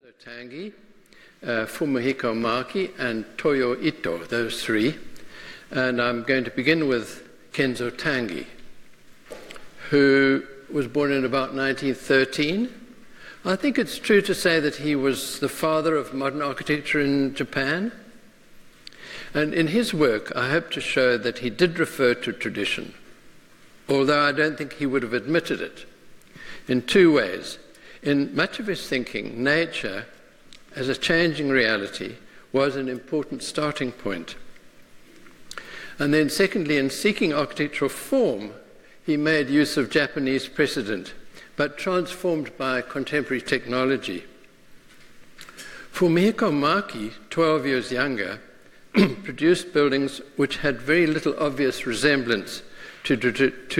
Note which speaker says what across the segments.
Speaker 1: Kenzo Tange, Fumihiko Maki, and Toyo Ito, those three. And I'm going to begin with Kenzo Tange, who was born in about 1913. I think it's true to say that he was the father of modern architecture in Japan. And in his work, I hope to show that he did refer to tradition, although I don't think he would have admitted it, in two ways. In much of his thinking, nature, as a changing reality, was an important starting point. And then secondly, in seeking architectural form, he made use of Japanese precedent, but transformed by contemporary technology. Fumihiko Maki, 12 years younger, produced buildings which had very little obvious resemblance to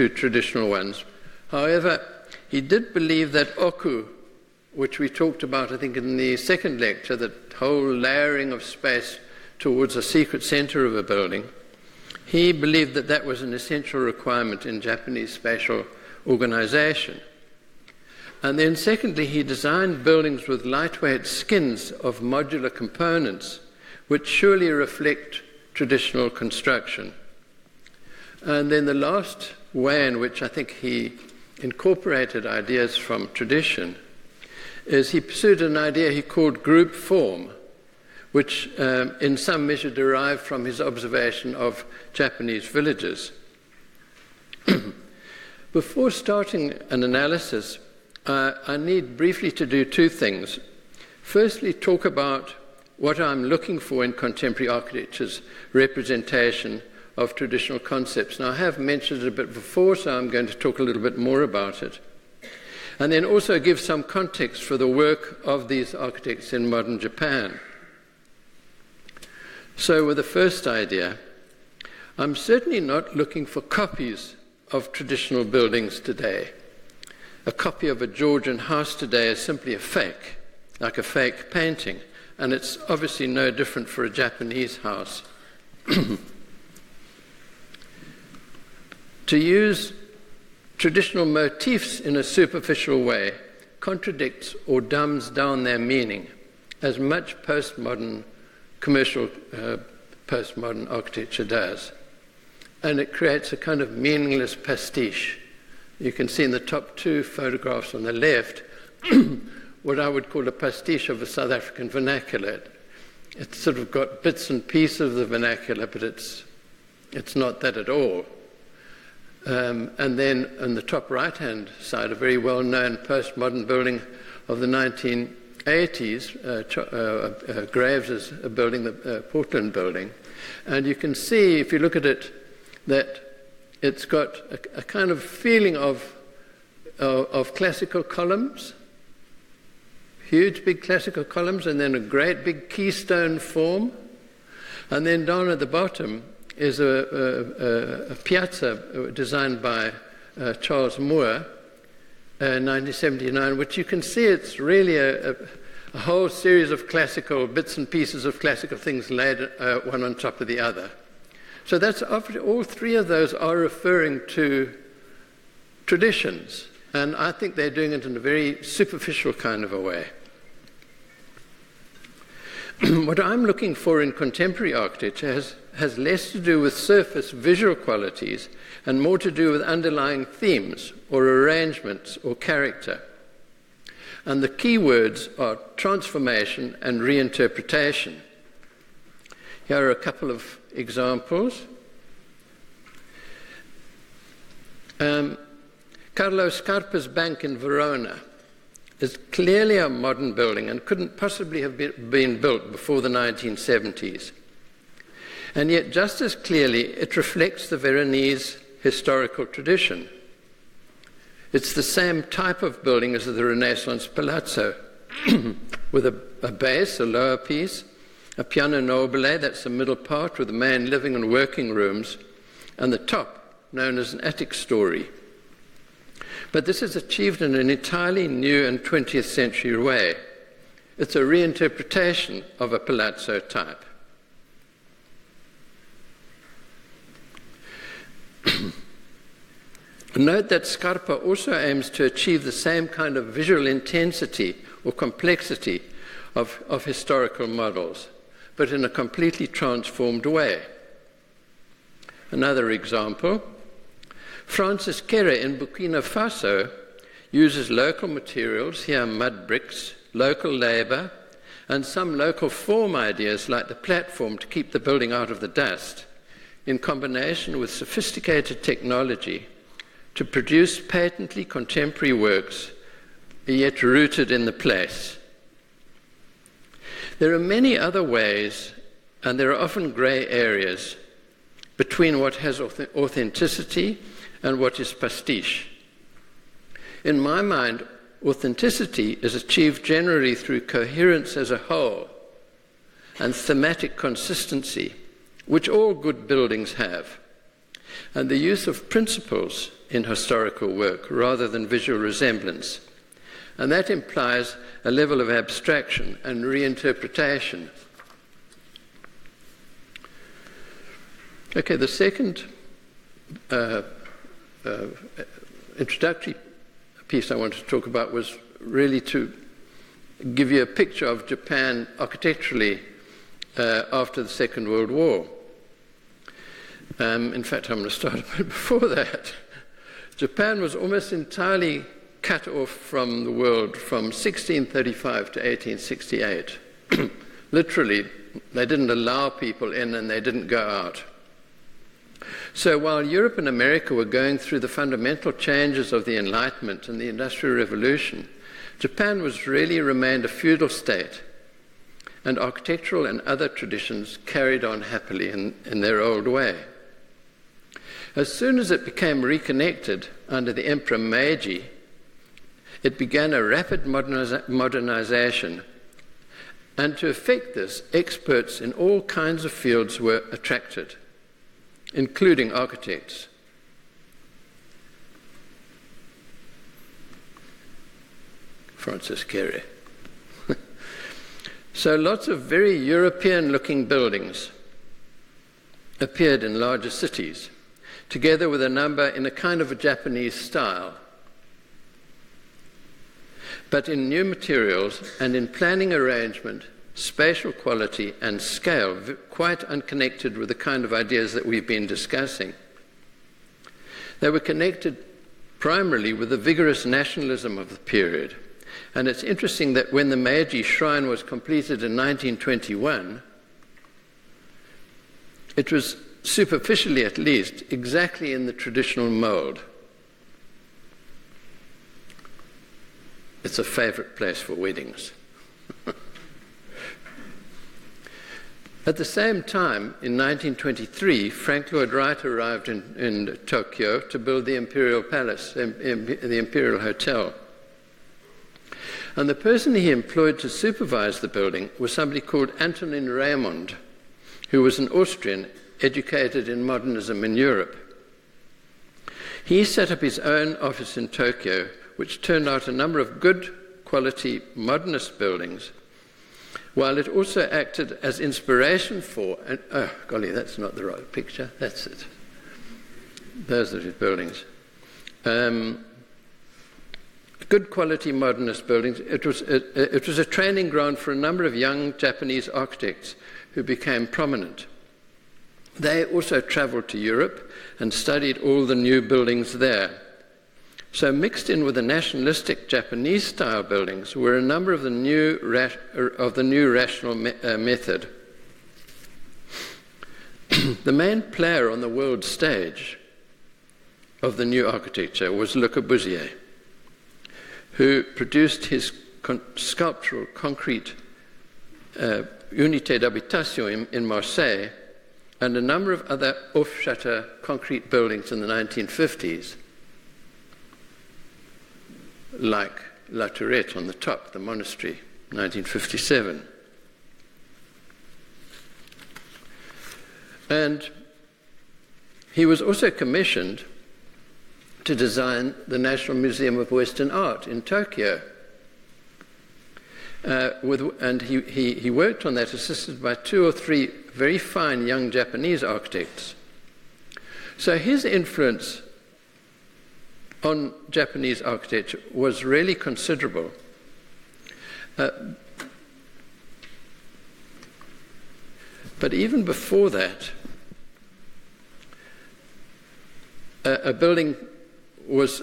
Speaker 1: traditional ones. However, he did believe that oku, which we talked about, I think, in the second lecture, that whole layering of space towards a secret center of a building, he believed that that was an essential requirement in Japanese spatial organization. And then secondly, he designed buildings with lightweight skins of modular components, which surely reflect traditional construction. And then the last way in which I think he incorporated ideas from tradition is he pursued an idea he called group form, which in some measure derived from his observation of Japanese villages. Before starting an analysis, I need briefly to do two things. Firstly, talk about what I'm looking for in contemporary architecture's representation of traditional concepts. Now, I have mentioned it a bit before, so I'm going to talk a little bit more about it. And then also give some context for the work of these architects in modern Japan. So with the first idea, I'm certainly not looking for copies of traditional buildings today. A copy of a Georgian house today is simply a fake, like a fake painting. And it's obviously no different for a Japanese house. To use traditional motifs in a superficial way contradicts or dumbs down their meaning, as much postmodern, commercial postmodern architecture does. And it creates a kind of meaningless pastiche. You can see in the top two photographs on the left what I would call a pastiche of a South African vernacular. It's sort of got bits and pieces of the vernacular, but it's not that at all. And then on the top right-hand side, a very well-known postmodern building of the 1980s, Graves is a building, the Portland building. And you can see, if you look at it, that it's got a kind of feeling of classical columns, huge big classical columns, and then a great big keystone form. And then down at the bottom is a piazza designed by Charles Moore in 1979, which you can see it's really a whole series of classical bits and pieces of classical things laid one on top of the other. So that's all three of those are referring to traditions, and I think they're doing it in a very superficial kind of a way. What I'm looking for in contemporary architecture has less to do with surface visual qualities and more to do with underlying themes or arrangements or character. And the key words are transformation and reinterpretation. Here are a couple of examples. Carlo Scarpa's bank in Verona is clearly a modern building and couldn't possibly have been built before the 1970s. And yet, just as clearly, it reflects the Veronese historical tradition. It's the same type of building as the Renaissance palazzo, with a base, a lower piece, a piano nobile, that's the middle part, with the main living and working rooms, and the top, known as an attic story. But this is achieved in an entirely new and 20th century way. It's a reinterpretation of a palazzo type. Note that Scarpa also aims to achieve the same kind of visual intensity or complexity of historical models, but in a completely transformed way. Another example, Francis Kere in Burkina Faso uses local materials, here mud bricks, local labor, and some local form ideas like the platform to keep the building out of the dust, in combination with sophisticated technology to produce patently contemporary works, yet rooted in the place. There are many other ways, and there are often grey areas between what has authenticity and what is pastiche. In my mind, authenticity is achieved generally through coherence as a whole and thematic consistency, which all good buildings have, and the use of principles in historical work rather than visual resemblance. And that implies a level of abstraction and reinterpretation. Okay, the second introductory piece I wanted to talk about was really to give you a picture of Japan architecturally after the Second World War. In fact, I'm going to start a bit before that. Japan was almost entirely cut off from the world from 1635 to 1868. Literally, they didn't allow people in and they didn't go out. So while Europe and America were going through the fundamental changes of the Enlightenment and the Industrial Revolution, Japan was really remained a feudal state, and architectural and other traditions carried on happily in their old way. As soon as it became reconnected under the Emperor Meiji, it began a rapid modernization, and to effect this, experts in all kinds of fields were attracted, including architects. Francis Kere. So lots of very European-looking buildings appeared in larger cities, together with a number in a kind of a Japanese style, but in new materials and in planning arrangement, spatial quality and scale, quite unconnected with the kind of ideas that we've been discussing. They were connected primarily with the vigorous nationalism of the period. And it's interesting that when the Meiji Shrine was completed in 1921, it was superficially at least exactly in the traditional mold. It's a favorite place for weddings. At the same time, in 1923, Frank Lloyd Wright arrived in Tokyo to build the Imperial Palace, the Imperial Hotel. And the person he employed to supervise the building was somebody called Antonin Raymond, who was an Austrian educated in modernism in Europe. He set up his own office in Tokyo, which turned out a number of good quality modernist buildings, while it also acted as inspiration for, and, oh golly, that's not the right picture, that's it. Those are his buildings. Good quality modernist buildings. It was a training ground for a number of young Japanese architects who became prominent. They also traveled to Europe and studied all the new buildings there. So mixed in with the nationalistic Japanese-style buildings were a number of the new rational method. The main player on the world stage of the new architecture was Le Corbusier, who produced his sculptural concrete Unité d'Habitation in Marseille and a number of other off-shutter concrete buildings in the 1950s, like La Tourette on the top, the monastery, 1957. And he was also commissioned to design the National Museum of Western Art in Tokyo. And he worked on that assisted by 2 or 3 very fine young Japanese architects. So his influence on Japanese architecture was really considerable. But even before that, a building was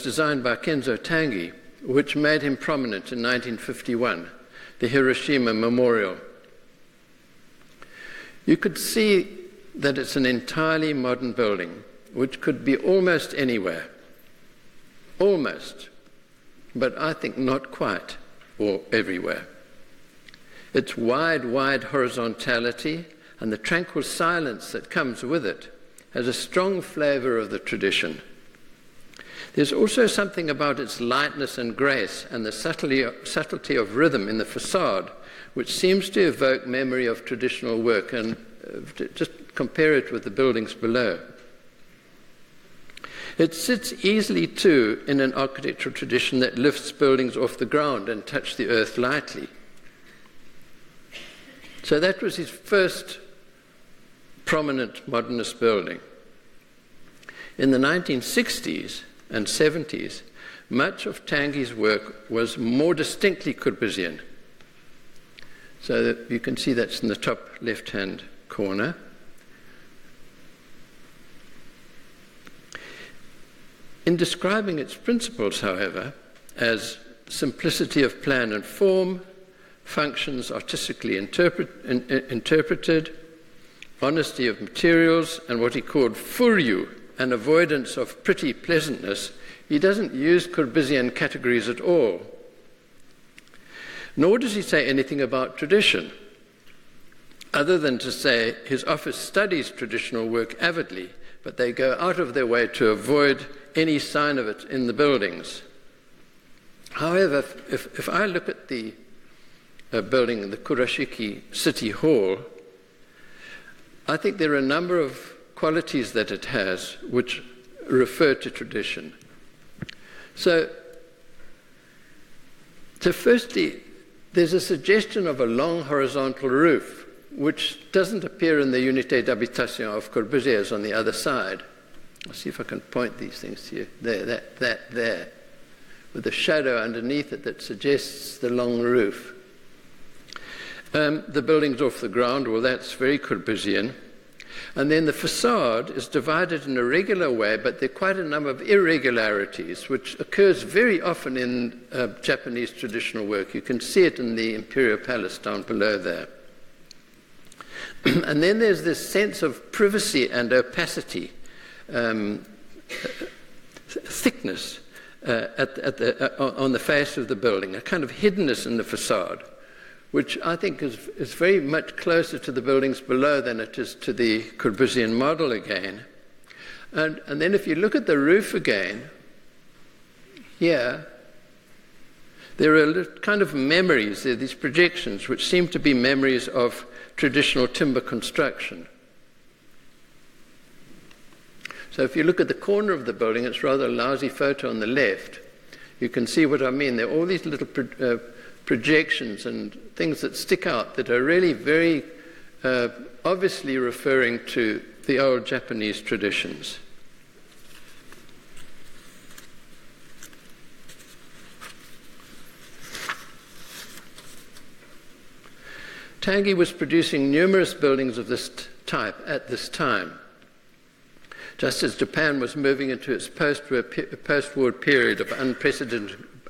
Speaker 1: designed by Kenzo Tange, which made him prominent in 1951, the Hiroshima Memorial. You could see that it's an entirely modern building, which could be almost anywhere. Almost. But I think not quite, or everywhere. Its wide horizontality and the tranquil silence that comes with it has a strong flavor of the tradition. There's also something about its lightness and grace and the subtlety of rhythm in the facade, which seems to evoke memory of traditional work, and just compare it with the buildings below. It sits easily, too, in an architectural tradition that lifts buildings off the ground and touch the earth lightly. So that was his first prominent modernist building. In the 1960s and 70s, much of Tange's work was more distinctly Corbusian. So that you can see that's in the top left-hand corner. In describing its principles, however, as simplicity of plan and form, functions artistically interpreted, honesty of materials, and what he called furyu, an avoidance of pretty pleasantness, he doesn't use Corbusian categories at all. Nor does he say anything about tradition, other than to say his office studies traditional work avidly, but they go out of their way to avoid any sign of it in the buildings. However, if I look at the building, the Kurashiki City Hall, I think there are a number of qualities that it has which refer to tradition. So firstly, there's a suggestion of a long horizontal roof, which doesn't appear in the Unité d'Habitation of Corbusier on the other side. I'll see if I can point these things to you. There, there, with a shadow underneath it that suggests the long roof. The building's off the ground, well, that's very Corbusian. And then the facade is divided in a regular way, but there are quite a number of irregularities, which occurs very often in Japanese traditional work. You can see it in the Imperial Palace down below there. And then there's this sense of privacy and opacity, thickness on the face of the building, a kind of hiddenness in the facade, which I think is very much closer to the buildings below than it is to the Corbusian model again. And then if you look at the roof again, here, there are kind of memories, there are these projections which seem to be memories of traditional timber construction. So if you look at the corner of the building, it's rather a lousy photo on the left. You can see what I mean. There are all these little projections and things that stick out that are really very obviously referring to the old Japanese traditions. Tange was producing numerous buildings of this type at this time, just as Japan was moving into its post-war period of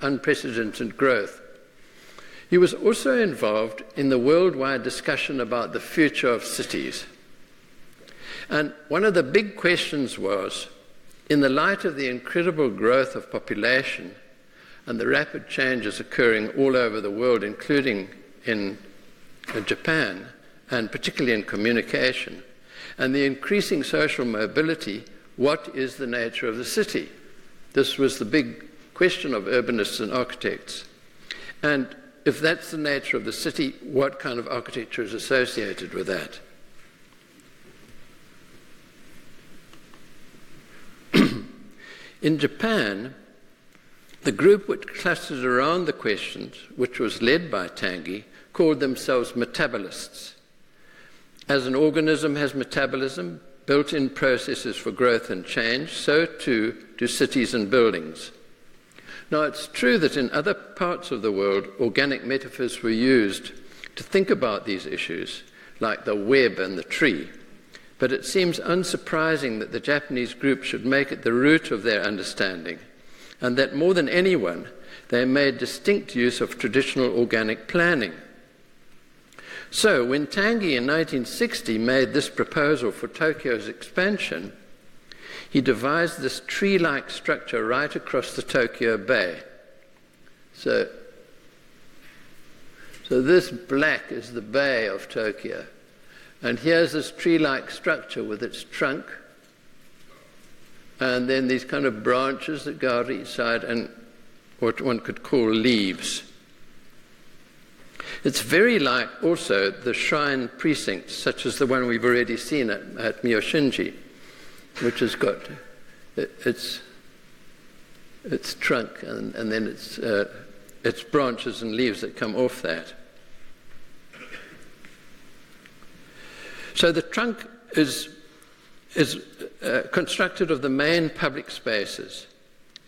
Speaker 1: unprecedented growth. He was also involved in the worldwide discussion about the future of cities. And one of the big questions was, in the light of the incredible growth of population and the rapid changes occurring all over the world, including in Japan, and particularly in communication, and the increasing social mobility, what is the nature of the city? This was the big question of urbanists and architects. And if that's the nature of the city, what kind of architecture is associated with that? In Japan, the group which clustered around the questions, which was led by Tange, called themselves metabolists. As an organism has metabolism, built-in processes for growth and change, so too do cities and buildings. Now, it's true that in other parts of the world, organic metaphors were used to think about these issues, like the web and the tree. But it seems unsurprising that the Japanese group should make it the root of their understanding, and that more than anyone, they made distinct use of traditional organic planning. So when Tange in 1960 made this proposal for Tokyo's expansion, he devised this tree-like structure right across the Tokyo Bay. So this black is the bay of Tokyo. And here's this tree-like structure with its trunk, and then these kind of branches that go out each side, and what one could call leaves. It's very like also the shrine precincts, such as the one we've already seen at Myoshinji, which has got its trunk and then its branches and leaves that come off that. So the trunk is constructed of the main public spaces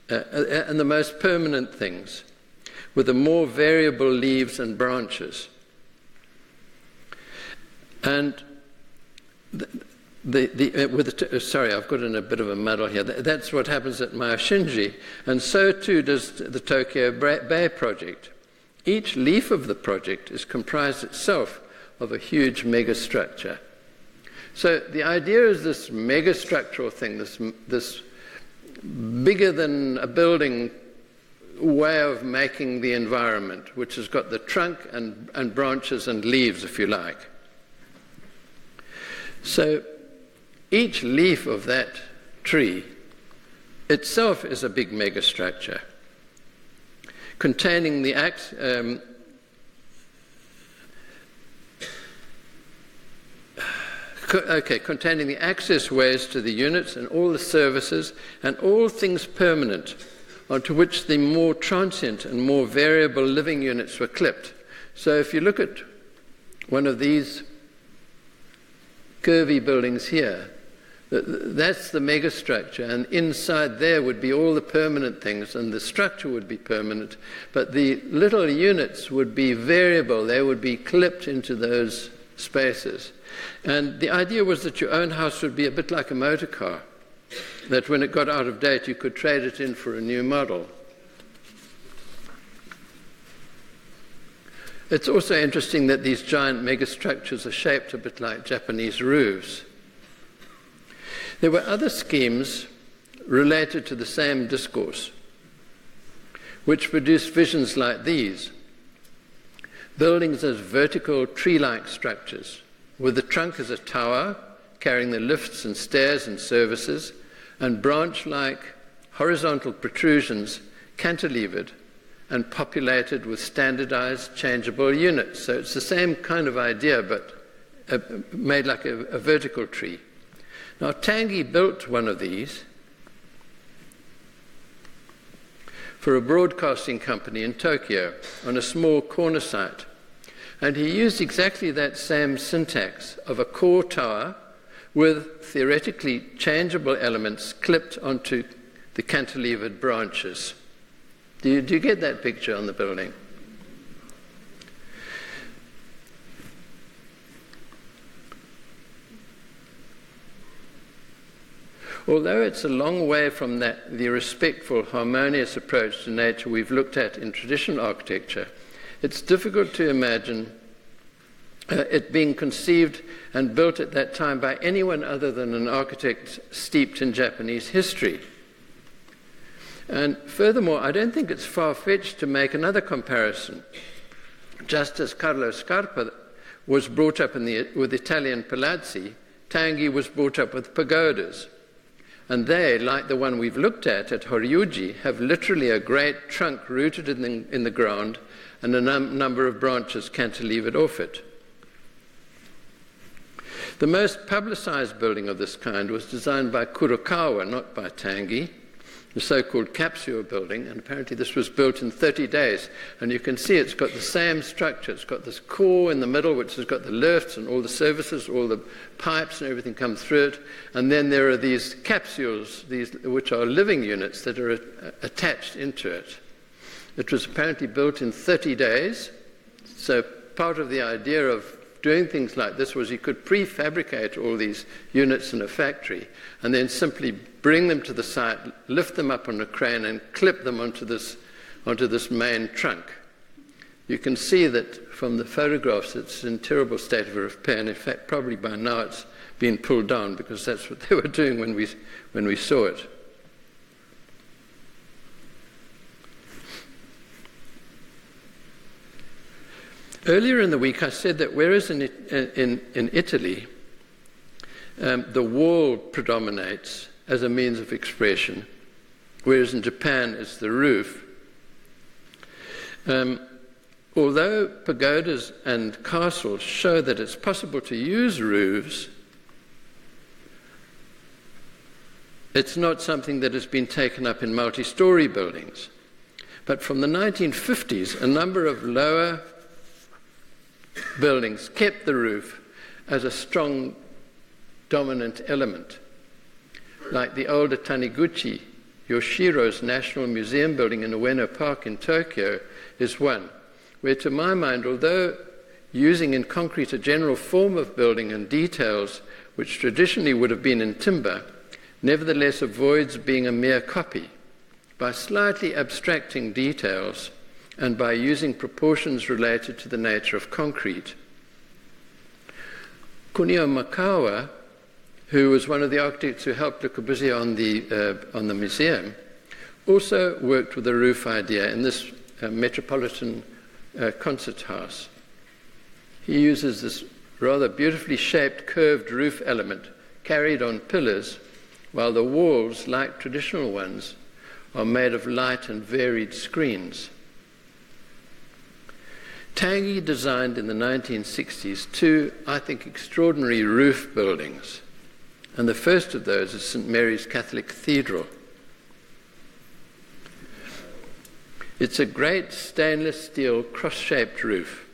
Speaker 1: and the most permanent things, with the more variable leaves and branches. And sorry, I've got in a bit of a muddle here. That's what happens at Myoshinji, and so too does the Tokyo Bay project. Each leaf of the project is comprised itself of a huge megastructure. So the idea is this megastructural thing, this bigger than a building way of making the environment, which has got the trunk and branches and leaves, if you like. So each leaf of that tree itself is a big megastructure containing the containing the access ways to the units and all the services and all things permanent onto which the more transient and more variable living units were clipped. So if you look at one of these curvy buildings here, that's the megastructure, and inside there would be all the permanent things, and the structure would be permanent, but the little units would be variable. They would be clipped into those spaces. And the idea was that your own house would be a bit like a motor car, that when it got out of date, you could trade it in for a new model. It's also interesting that these giant megastructures are shaped a bit like Japanese roofs. There were other schemes related to the same discourse, which produced visions like these: buildings as vertical tree-like structures, with the trunk as a tower carrying the lifts and stairs and services, and branch-like horizontal protrusions cantilevered and populated with standardized changeable units. So it's the same kind of idea, but made like a vertical tree. Now, Tange built one of these for a broadcasting company in Tokyo on a small corner site. And he used exactly that same syntax of a core tower with theoretically changeable elements clipped onto the cantilevered branches. Do you get that picture on the building? Although it's a long way from the respectful, harmonious approach to nature we've looked at in traditional architecture, it's difficult to imagine it being conceived and built at that time by anyone other than an architect steeped in Japanese history. And furthermore, I don't think it's far-fetched to make another comparison. Just as Carlo Scarpa was brought up with Italian palazzi, Tange was brought up with pagodas. And they, like the one we've looked at Horyuji, have literally a great trunk rooted in the ground and a number of branches cantilevered off it. The most publicized building of this kind was designed by Kurokawa, not by Tange, the so-called capsule building, and apparently this was built in 30 days. And you can see it's got the same structure. It's got this core in the middle, which has got the lifts and all the services, all the pipes and everything come through it. And then there are these capsules, which are living units that are attached into it. It was apparently built in 30 days. So part of the idea of doing things like this was he could prefabricate all these units in a factory and then simply bring them to the site, lift them up on a crane and clip them onto this main trunk. You can see that from the photographs it's in terrible state of repair, and in fact probably by now it's been pulled down because that's what they were doing when we saw it. Earlier in the week I said that whereas in Italy the wall predominates as a means of expression, whereas in Japan it's the roof, although pagodas and castles show that it's possible to use roofs, it's not something that has been taken up in multi-story buildings. But from the 1950s, a number of lower buildings kept the roof as a strong dominant element, like the older Taniguchi Yoshiro's National Museum building in Ueno Park in Tokyo is one, where to my mind, although using in concrete a general form of building and details which traditionally would have been in timber, nevertheless avoids being a mere copy by slightly abstracting details and by using proportions related to the nature of concrete. Kunio Makawa, who was one of the architects who helped Le Corbusier on the museum, also worked with the roof idea in this Metropolitan concert house. He uses this rather beautifully shaped curved roof element carried on pillars, while the walls, like traditional ones, are made of light and varied screens. Tange designed in the 1960s two, I think, extraordinary roof buildings, and the first of those is St. Mary's Catholic Cathedral. It's a great stainless steel cross-shaped roof,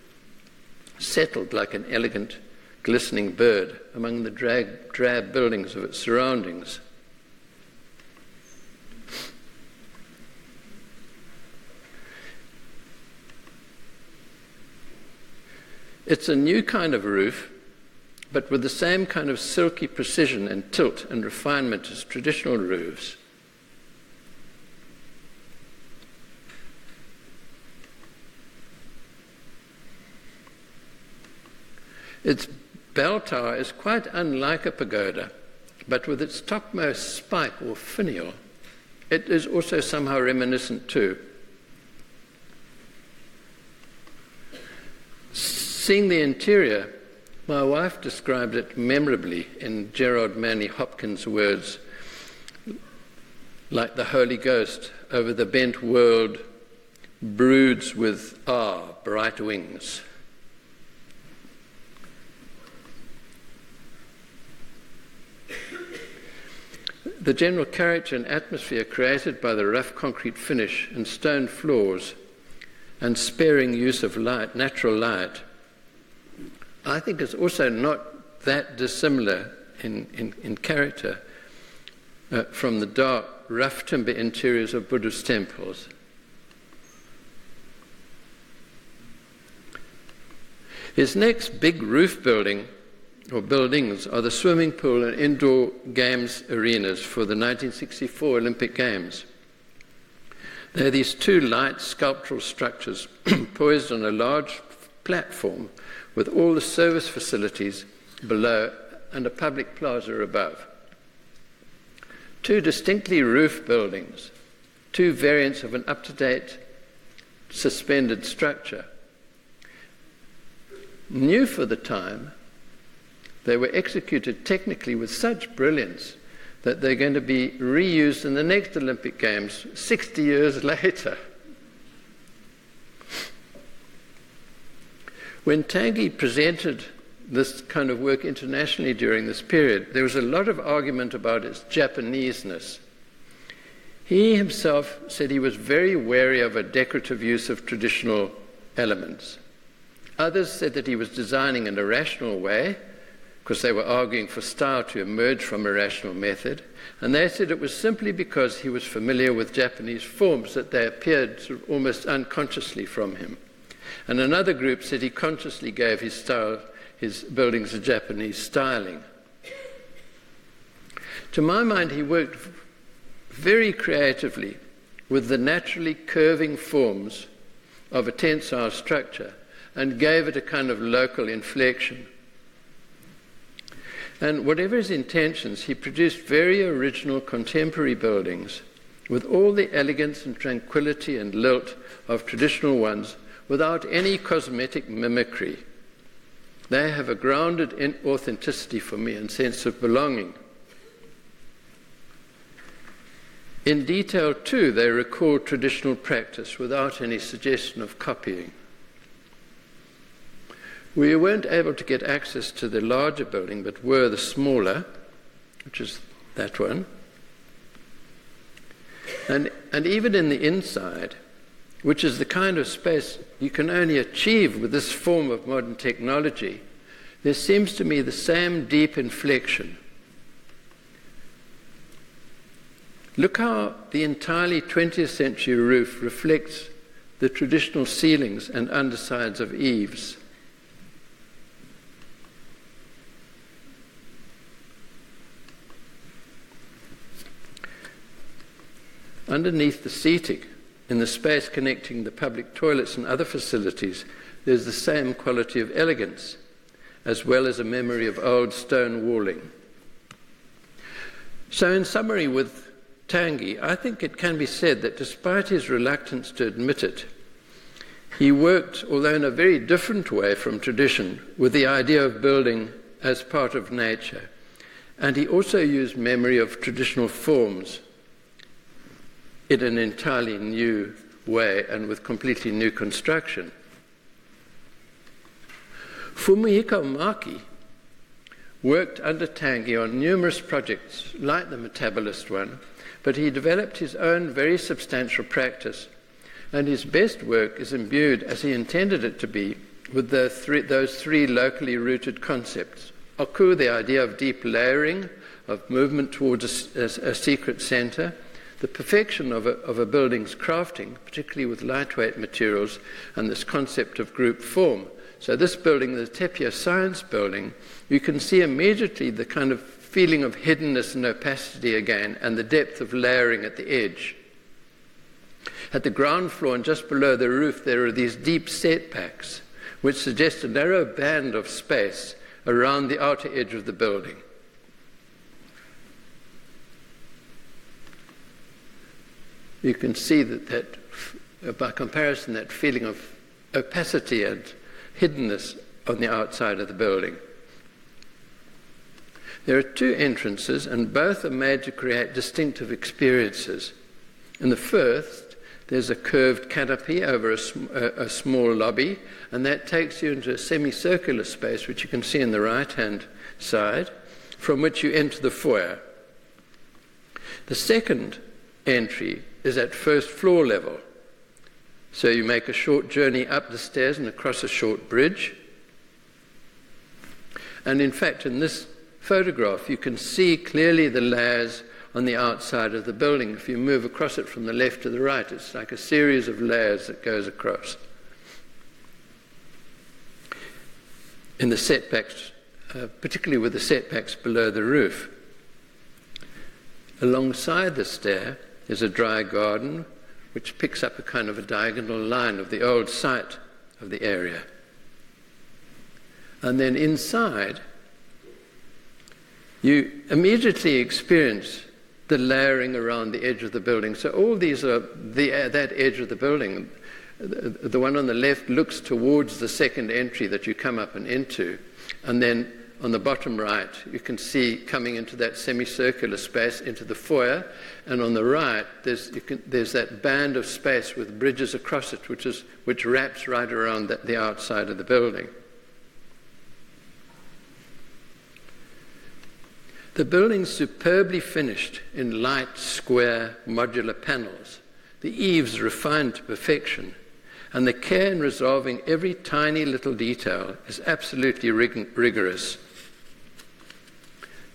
Speaker 1: settled like an elegant, glistening bird among the drab buildings of its surroundings. It's a new kind of roof, but with the same kind of silky precision and tilt and refinement as traditional roofs. Its bell tower is quite unlike a pagoda, but with its topmost spike or finial, it is also somehow reminiscent too. Seeing the interior, my wife described it memorably in Gerard Manley Hopkins' words, like the Holy Ghost over the bent world broods with bright wings. The general character and atmosphere created by the rough concrete finish and stone floors and sparing use of light, natural light, I think is also not that dissimilar in character from the dark, rough timber interiors of Buddhist temples. His next big roof building or buildings are the swimming pool and indoor games arenas for the 1964 Olympic Games. They're these two light sculptural structures poised on a large platform with all the service facilities below and a public plaza above. Two distinctly roof buildings, two variants of an up-to-date suspended structure. New for the time, they were executed technically with such brilliance that they're going to be reused in the next Olympic Games 60 years later. When Tange presented this kind of work internationally during this period, there was a lot of argument about its Japaneseness. He himself said he was very wary of a decorative use of traditional elements. Others said that he was designing in a rational way, because they were arguing for style to emerge from a rational method, and they said it was simply because he was familiar with Japanese forms that they appeared sort of almost unconsciously from him. And another group said he consciously gave his style his buildings are Japanese styling. To my mind, he worked very creatively with the naturally curving forms of a tensile structure and gave it a kind of local inflection. And whatever his intentions, he produced very original contemporary buildings with all the elegance and tranquility and lilt of traditional ones without any cosmetic mimicry. They have a grounded authenticity for me and sense of belonging. In detail, too, they recall traditional practice without any suggestion of copying. We weren't able to get access to the larger building, but were the smaller, which is that one. And even in the inside, which is the kind of space you can only achieve with this form of modern technology, there seems to me the same deep inflection. Look how the entirely 20th century roof reflects the traditional ceilings and undersides of eaves. Underneath the seating, in the space connecting the public toilets and other facilities, there's the same quality of elegance, as well as a memory of old stone walling. So in summary, with Tange, I think it can be said that despite his reluctance to admit it, he worked, although in a very different way from tradition, with the idea of building as part of nature. And he also used memory of traditional forms in an entirely new way and with completely new construction. Fumihiko Maki worked under Tange on numerous projects like the metabolist one, but he developed his own very substantial practice, and his best work is imbued, as he intended it to be, with those three locally rooted concepts. Oku, the idea of deep layering, of movement towards a secret center, the perfection of a building's crafting, particularly with lightweight materials, and this concept of group form. So this building, the Tepia Science Building, you can see immediately the kind of feeling of hiddenness and opacity again, and the depth of layering at the edge. At the ground floor and just below the roof, there are these deep setbacks, which suggest a narrow band of space around the outer edge of the building. You can see that by comparison, that feeling of opacity and hiddenness on the outside of the building. There are two entrances, and both are made to create distinctive experiences. In the first, there's a curved canopy over a small lobby, and that takes you into a semicircular space, which you can see in the right-hand side, from which you enter the foyer. The second entry is at first floor level. So you make a short journey up the stairs and across a short bridge. And in fact, in this photograph, you can see clearly the layers on the outside of the building. If you move across it from the left to the right, it's like a series of layers that goes across. In the setbacks, particularly with the setbacks below the roof. Alongside the stair is a dry garden which picks up a kind of a diagonal line of the old site of the area. And then inside, you immediately experience the layering around the edge of the building. So all these are that edge of the building. The one on the left looks towards the second entry that you come up and into, and then on the bottom right, you can see coming into that semicircular space into the foyer, and on the right, there's that band of space with bridges across it, which wraps right around the outside of the building. The building's superbly finished in light, square, modular panels. The eaves refined to perfection, and the care in resolving every tiny little detail is absolutely rigorous.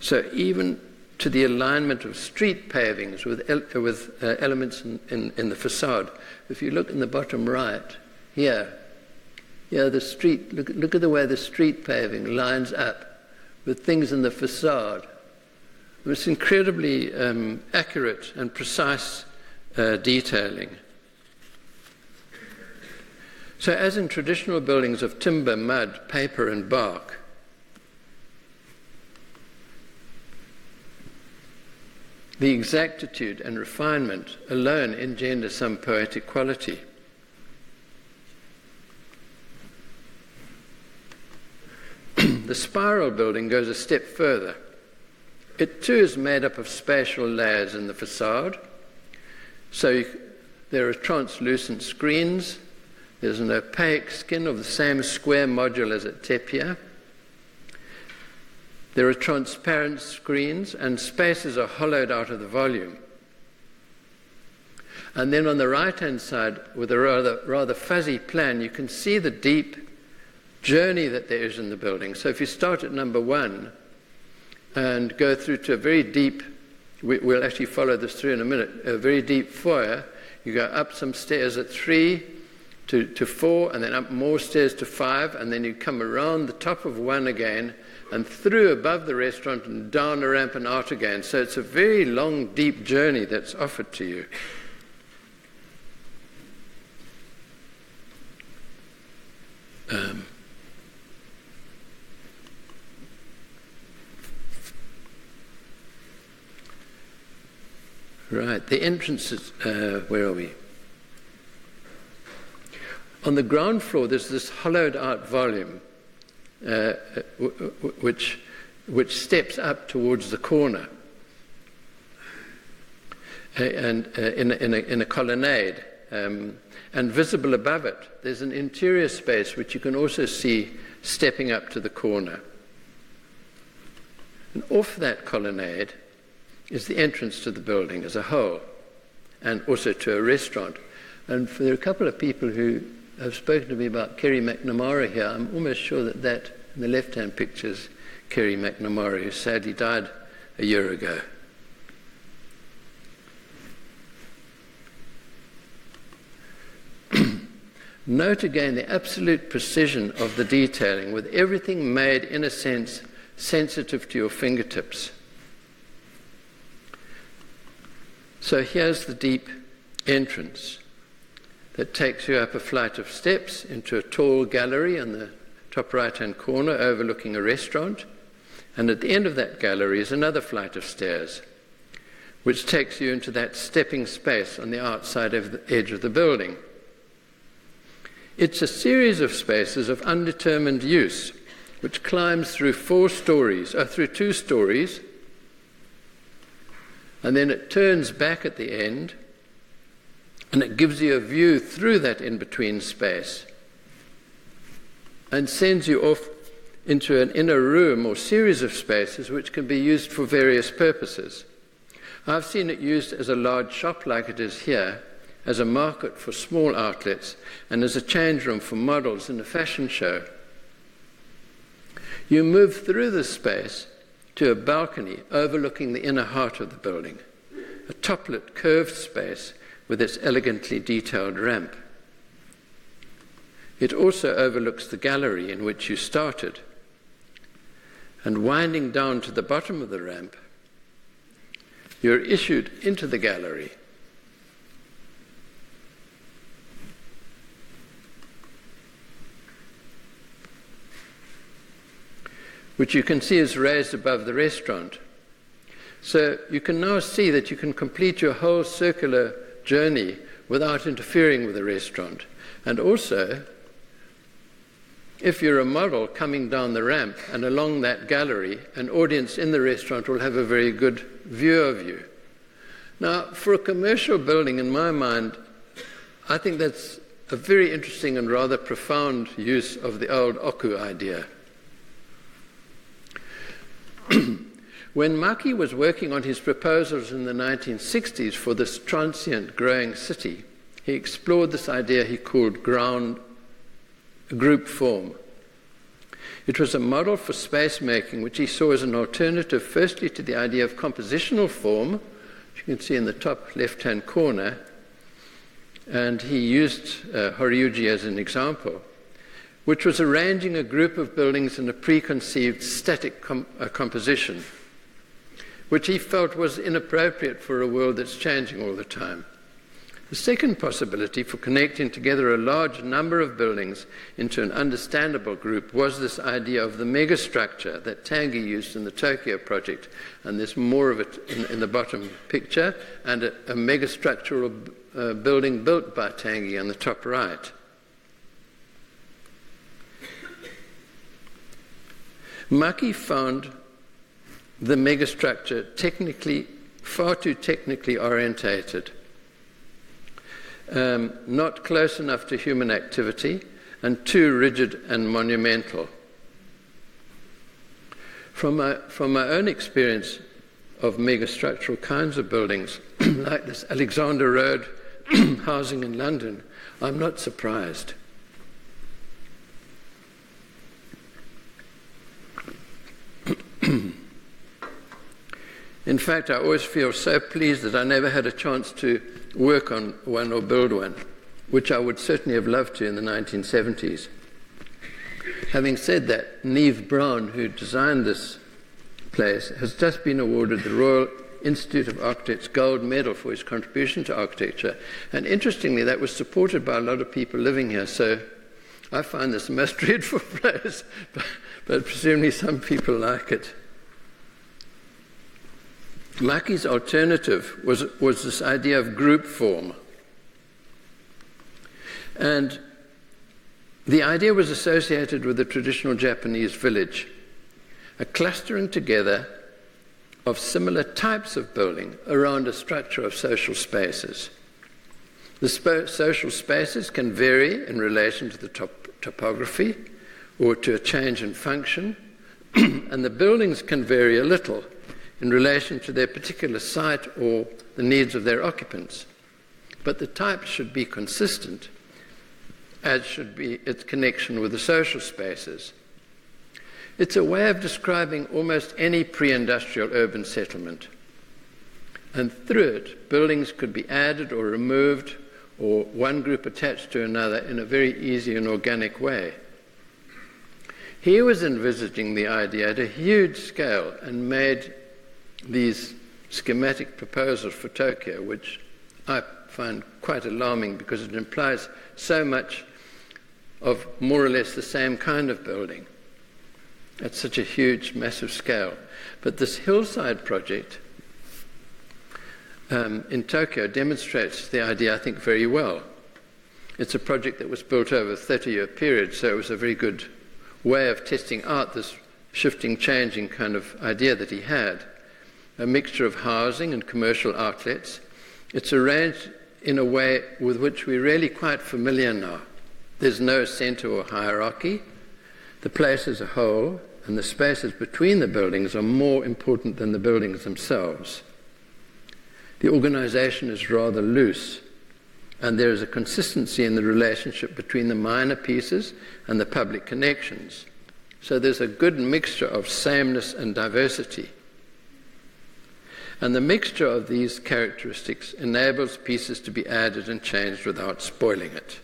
Speaker 1: So even to the alignment of street pavings with elements in the facade. If you look in the bottom right, here, Yeah, the street, look at the way the street paving lines up with things in the facade. It's incredibly accurate and precise detailing. So as in traditional buildings of timber, mud, paper and bark, the exactitude and refinement alone engender some poetic quality. The spiral building goes a step further. It too is made up of spatial layers in the facade. So there are translucent screens. There's an opaque skin of the same square module as at Tepia. There are transparent screens, and spaces are hollowed out of the volume. And then on the right-hand side, with a rather fuzzy plan, you can see the deep journey that there is in the building. So if you start at number 1 and go through to a very deep, we'll actually follow this through in a minute, a very deep foyer, you go up some stairs at 3 to 4, and then up more stairs to 5, and then you come around the top of 1 again, and through above the restaurant and down a ramp and out again. So it's a very long, deep journey that's offered to you. Right, the entrances, where are we? On the ground floor, there's this hollowed out volume which steps up towards the corner and in a colonnade. And visible above it, there's an interior space which you can also see stepping up to the corner. And off that colonnade is the entrance to the building as a whole, and also to a restaurant. And there are a couple of people who have spoken to me about Kerry McNamara here. I'm almost sure that in the left-hand picture is Kerry McNamara, who sadly died a year ago. Note again the absolute precision of the detailing, with everything made, in a sense, sensitive to your fingertips. So here's the deep entrance that takes you up a flight of steps into a tall gallery in the top right-hand corner overlooking a restaurant. And at the end of that gallery is another flight of stairs, which takes you into that stepping space on the outside of the edge of the building. It's a series of spaces of undetermined use, which climbs through 2 stories, and then it turns back at the end, and it gives you a view through that in-between space, and sends you off into an inner room or series of spaces which can be used for various purposes. I've seen it used as a large shop like it is here, as a market for small outlets, and as a change room for models in a fashion show. You move through this space to a balcony overlooking the inner heart of the building, a top-lit curved space with its elegantly detailed ramp. It also overlooks the gallery in which you started, and winding down to the bottom of the ramp, you're issued into the gallery, which you can see is raised above the restaurant. So you can now see that you can complete your whole circular journey without interfering with the restaurant. And also, if you're a model coming down the ramp and along that gallery, an audience in the restaurant will have a very good view of you. Now, for a commercial building, in my mind, I think that's a very interesting and rather profound use of the old oku idea. When Maki was working on his proposals in the 1960s for this transient growing city, he explored this idea he called group form. It was a model for space making which he saw as an alternative firstly to the idea of compositional form, which you can see in the top left-hand corner, and he used Horyuji as an example, which was arranging a group of buildings in a preconceived static composition, which he felt was inappropriate for a world that's changing all the time. The second possibility for connecting together a large number of buildings into an understandable group was this idea of the megastructure that Tange used in the Tokyo project, and there's more of it in the bottom picture, and a megastructural building built by Tange on the top right. Maki found the megastructure far too technically orientated, not close enough to human activity, and too rigid and monumental. From my own experience of megastructural kinds of buildings, like this Alexander Road housing in London, I'm not surprised. In fact, I always feel so pleased that I never had a chance to work on one or build one, which I would certainly have loved to in the 1970s. Having said that, Neve Brown, who designed this place, has just been awarded the Royal Institute of Architects Gold Medal for his contribution to architecture, and interestingly that was supported by a lot of people living here, so I find this a most dreadful place, but presumably some people like it. Maki's alternative was this idea of group form. And the idea was associated with the traditional Japanese village, a clustering together of similar types of building around a structure of social spaces. The social spaces can vary in relation to the topography or to a change in function, and the buildings can vary a little in relation to their particular site or the needs of their occupants. But the type should be consistent, as should be its connection with the social spaces. It's a way of describing almost any pre-industrial urban settlement. And through it, buildings could be added or removed, or one group attached to another in a very easy and organic way. He was envisaging the idea at a huge scale and made these schematic proposals for Tokyo, which I find quite alarming because it implies so much of more or less the same kind of building at such a huge, massive scale. But this hillside project in Tokyo demonstrates the idea, I think, very well. It's a project that was built over a 30-year period, so it was a very good way of testing out this shifting, changing kind of idea that he had. A mixture of housing and commercial outlets. It's arranged in a way with which we're really quite familiar now. There's no centre or hierarchy. The place as a whole and the spaces between the buildings are more important than the buildings themselves. The organisation is rather loose, and there is a consistency in the relationship between the minor pieces and the public connections. So there's a good mixture of sameness and diversity. And the mixture of these characteristics enables pieces to be added and changed without spoiling it.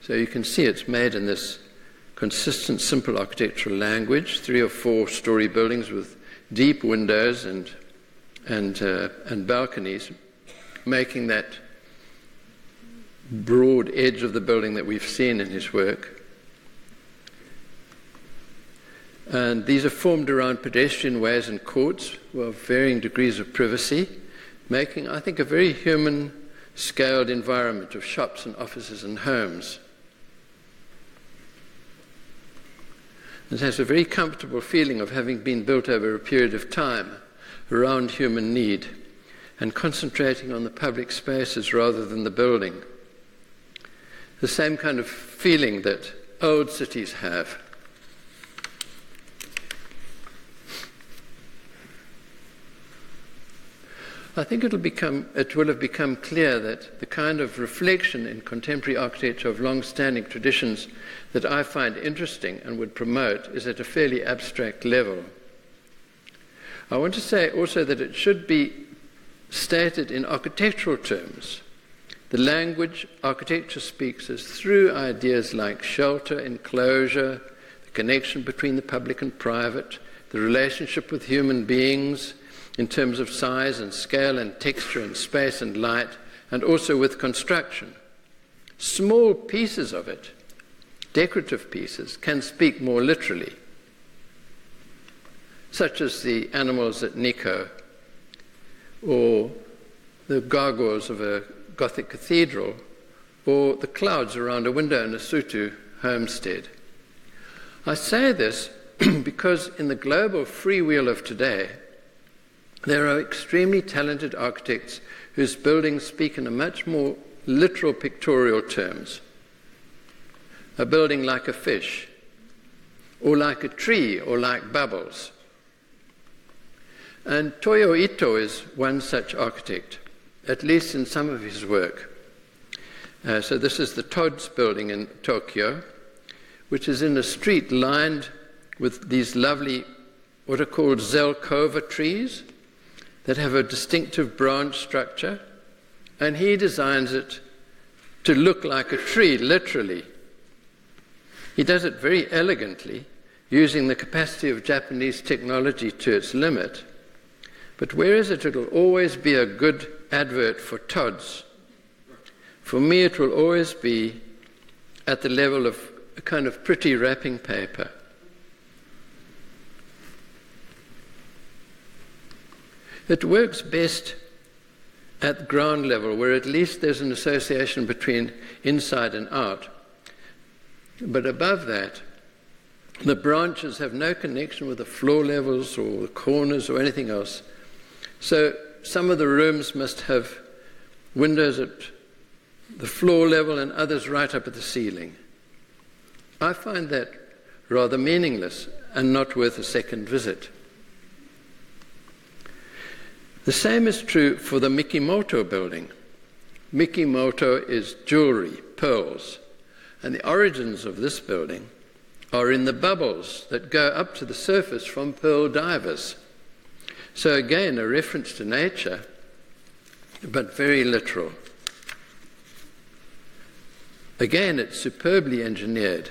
Speaker 1: So you can see it's made in this consistent, simple architectural language, 3 or 4 story buildings with deep windows and balconies, making that broad edge of the building that we've seen in his work. And these are formed around pedestrian ways and courts with varying degrees of privacy, making, I think, a very human-scaled environment of shops and offices and homes. It has a very comfortable feeling of having been built over a period of time around human need and concentrating on the public spaces rather than the building. The same kind of feeling that old cities have. I think it will have become clear that the kind of reflection in contemporary architecture of long-standing traditions that I find interesting and would promote is at a fairly abstract level. I want to say also that it should be stated in architectural terms The language architecture speaks is through ideas like shelter, enclosure, the connection between the public and private, the relationship with human beings in terms of size and scale and texture and space and light, and also with construction. Small pieces of it, decorative pieces, can speak more literally, such as the animals at Nikko, or the gargoyles of a Gothic cathedral, or the clouds around a window in a Sutu homestead. I say this because in the global freewheel of today, there are extremely talented architects whose buildings speak in a much more literal pictorial terms. A building like a fish, or like a tree, or like bubbles. And Toyo Ito is one such architect, at least in some of his work. So this is the Todd's building in Tokyo, which is in a street lined with these lovely, what are called zelkova trees, that have a distinctive branch structure, and he designs it to look like a tree, literally. He does it very elegantly, using the capacity of Japanese technology to its limit. But whereas it'll always be a good advert for Todd's, for me it will always be at the level of a kind of pretty wrapping paper. It works best at ground level, where at least there's an association between inside and out. But above that, the branches have no connection with the floor levels or the corners or anything else. So some of the rooms must have windows at the floor level and others right up at the ceiling. I find that rather meaningless and not worth a second visit. The same is true for the Mikimoto building. Mikimoto is jewelry, pearls, and the origins of this building are in the bubbles that go up to the surface from pearl divers. So again, a reference to nature, but very literal. Again, it's superbly engineered.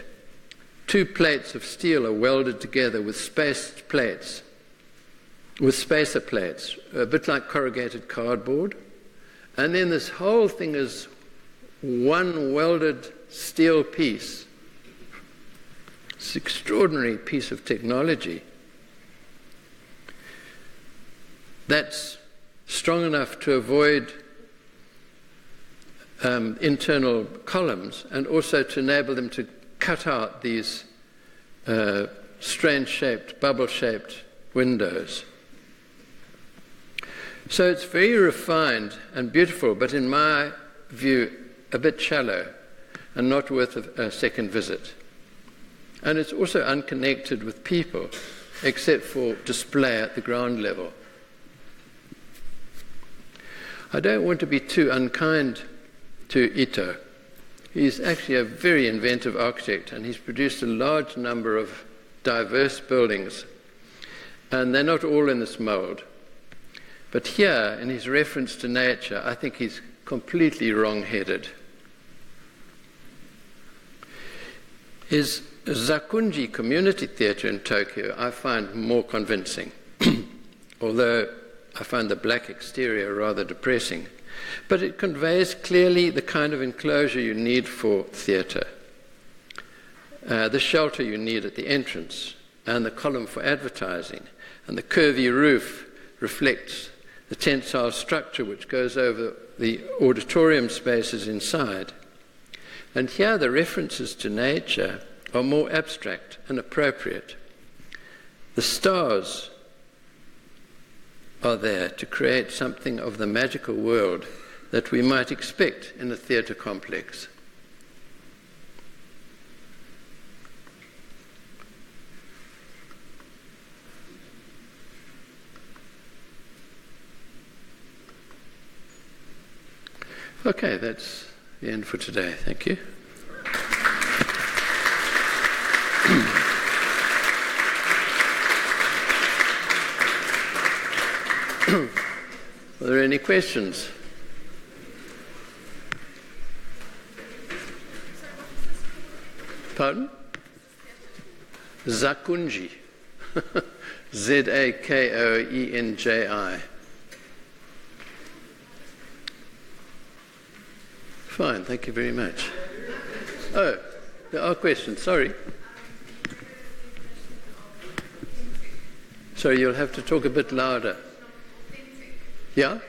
Speaker 1: 2 plates of steel are welded together with spaced plates, with spacer plates, a bit like corrugated cardboard. And then this whole thing is one welded steel piece. It's an extraordinary piece of technology that's strong enough to avoid internal columns, and also to enable them to cut out these strange-shaped, bubble-shaped windows. So it's very refined and beautiful, but in my view, a bit shallow and not worth a second visit. And it's also unconnected with people, except for display at the ground level. I don't want to be too unkind to Ito. He's actually a very inventive architect, and he's produced a large number of diverse buildings, and they're not all in this mold. But here, in his reference to nature, I think he's completely wrong-headed. His Zakunji Community Theatre in Tokyo I find more convincing, although I find the black exterior rather depressing. But it conveys clearly the kind of enclosure you need for theatre, the shelter you need at the entrance, and the column for advertising, and the curvy roof reflects the tensile structure which goes over the auditorium spaces inside. And here the references to nature are more abstract and appropriate. The stars are there to create something of the magical world that we might expect in a theatre complex. Okay, that's the end for today. Thank you. Are there any questions? Pardon? Zakunji. Zakoenji. Fine, thank you very much. Oh, there are questions, sorry. Sorry, you'll have to talk a bit louder. Yeah?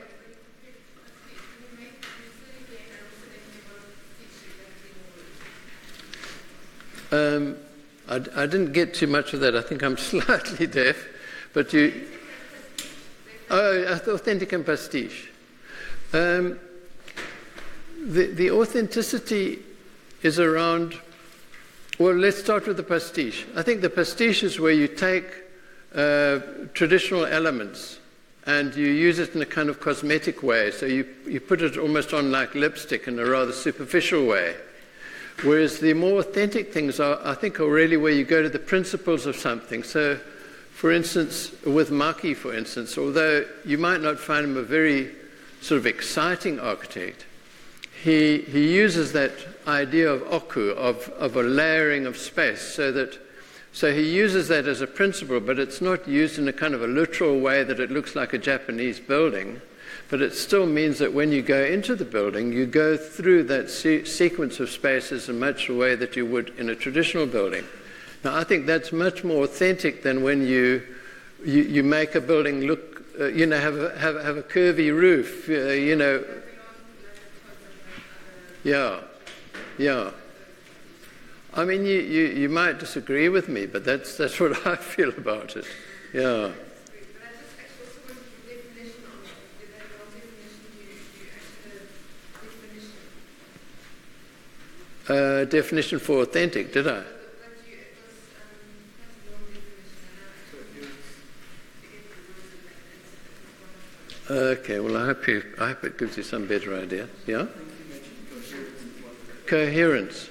Speaker 1: I didn't get too much of that. I think I'm slightly deaf. But you... Oh, authentic and pastiche. The authenticity is around... Well, let's start with the pastiche. I think the pastiche is where you take traditional elements and you use it in a kind of cosmetic way. So you put it almost on like lipstick in a rather superficial way. Whereas the more authentic things are, I think, are really where you go to the principles of something. So, for instance, with Maki, for instance, although you might not find him a very sort of exciting architect, he uses that idea of oku, of a layering of space, so he uses that as a principle, but it's not used in a kind of a literal way that it looks like a Japanese building. But it still means that when you go into the building, you go through that sequence of spaces in much the way that you would in a traditional building. Now, I think that's much more authentic than when you make a building look, have a curvy roof, Yeah. I mean, you might disagree with me, but that's what I feel about it. Yeah. Definition for authentic, did I? Okay, well, I hope it gives you some better idea. Yeah? Coherence.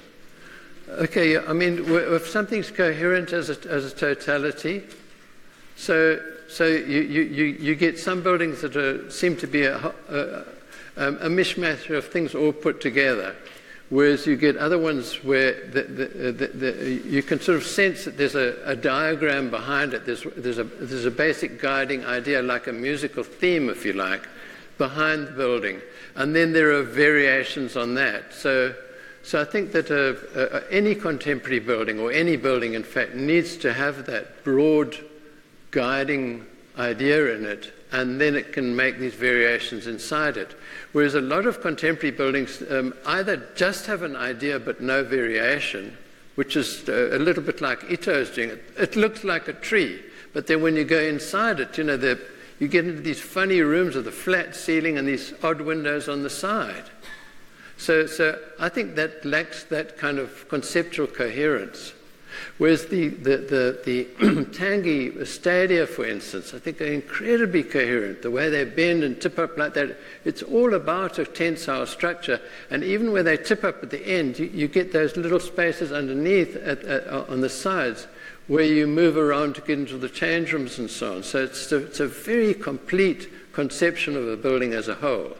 Speaker 1: Okay, I mean, if something's coherent as a totality, so you get some buildings that seem to be a mishmash of things all put together. Whereas you get other ones where you can sort of sense that there's a diagram behind it. There's a basic guiding idea, like a musical theme, if you like, behind the building. And then there are variations on that. So I think that any contemporary building, or any building, in fact, needs to have that broad guiding idea in it, and then it can make these variations inside it. Whereas a lot of contemporary buildings either just have an idea but no variation, which is a little bit like Ito's doing it. It looks like a tree, but then when you go inside it, you get into these funny rooms with a flat ceiling and these odd windows on the side. So I think that lacks that kind of conceptual coherence. Whereas the Tange stadia, for instance, I think are incredibly coherent. The way they bend and tip up like that, it's all about a tensile structure. And even where they tip up at the end, you get those little spaces underneath on the sides where you move around to get into the change rooms and so on. So it's a very complete conception of a building as a whole.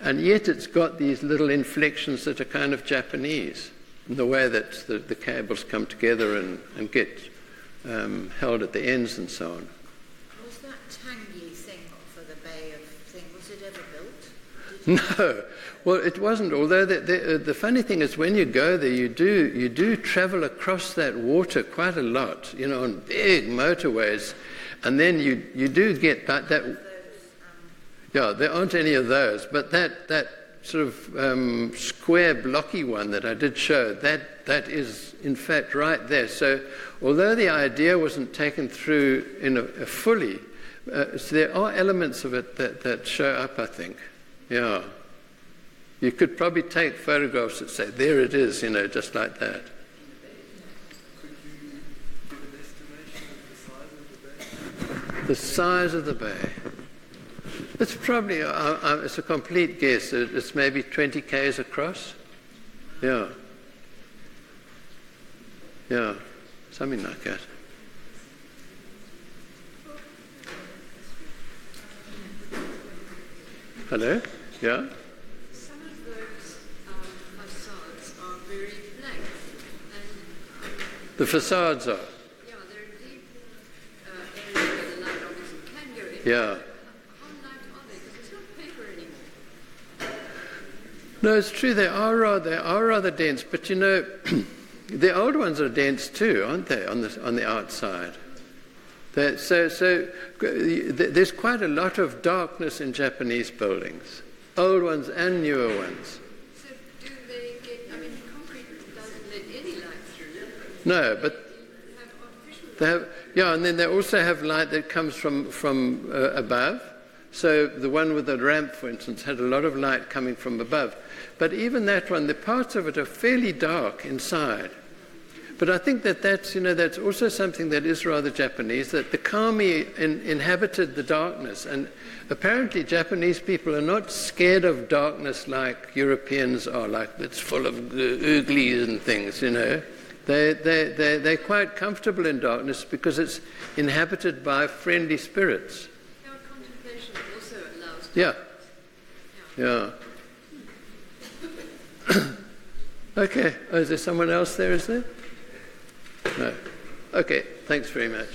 Speaker 1: And yet it's got these little inflections that are kind of Japanese, in the way that the cables come together and get held at the ends and so on.
Speaker 2: Was that Tange thing for the Bay of thing, was it ever built?
Speaker 1: No, well, it wasn't. Although the funny thing is, when you go there, you do travel across that water quite a lot, on big motorways, and then you do get that. Yeah, there aren't any of those, but that sort of square blocky one that I did show, that is in fact right there. So although the idea wasn't taken through in a fully, so there are elements of it that show up, I think. Yeah. You could probably take photographs that say, there it is, just like that.
Speaker 3: Could you give an estimation of
Speaker 1: The size of the bay? It's probably, it's a complete guess. It's maybe 20 k's across. Yeah. Yeah, something like that. Hello? Yeah?
Speaker 4: Some of those facades are very blank, and
Speaker 1: The facades are.
Speaker 2: Yeah, there are deep areas where the light obviously can go in.
Speaker 1: Yeah.
Speaker 2: How light are they? Because it's not paper anymore.
Speaker 1: No, it's true. They are rather dense, but you know, the old ones are dense too, aren't they? On the outside. So there's quite a lot of darkness in Japanese buildings, old ones and newer ones.
Speaker 2: So do they get? I mean, concrete doesn't let any light through.
Speaker 1: No, but
Speaker 2: Have artificial.
Speaker 1: they have, yeah, and then they also have light that comes from above. So the one with the ramp, for instance, had a lot of light coming from above. But even that one, the parts of it are fairly dark inside. But I think that's also something that is rather Japanese, that the kami inhabited the darkness. And apparently Japanese people are not scared of darkness like Europeans are, like it's full of ooglies and things, you know. They're quite comfortable in darkness because it's inhabited by friendly spirits.
Speaker 2: Yeah, contemplation also allows.
Speaker 1: Yeah. Okay. Oh, is there someone else there, is there? No. Okay, thanks very much.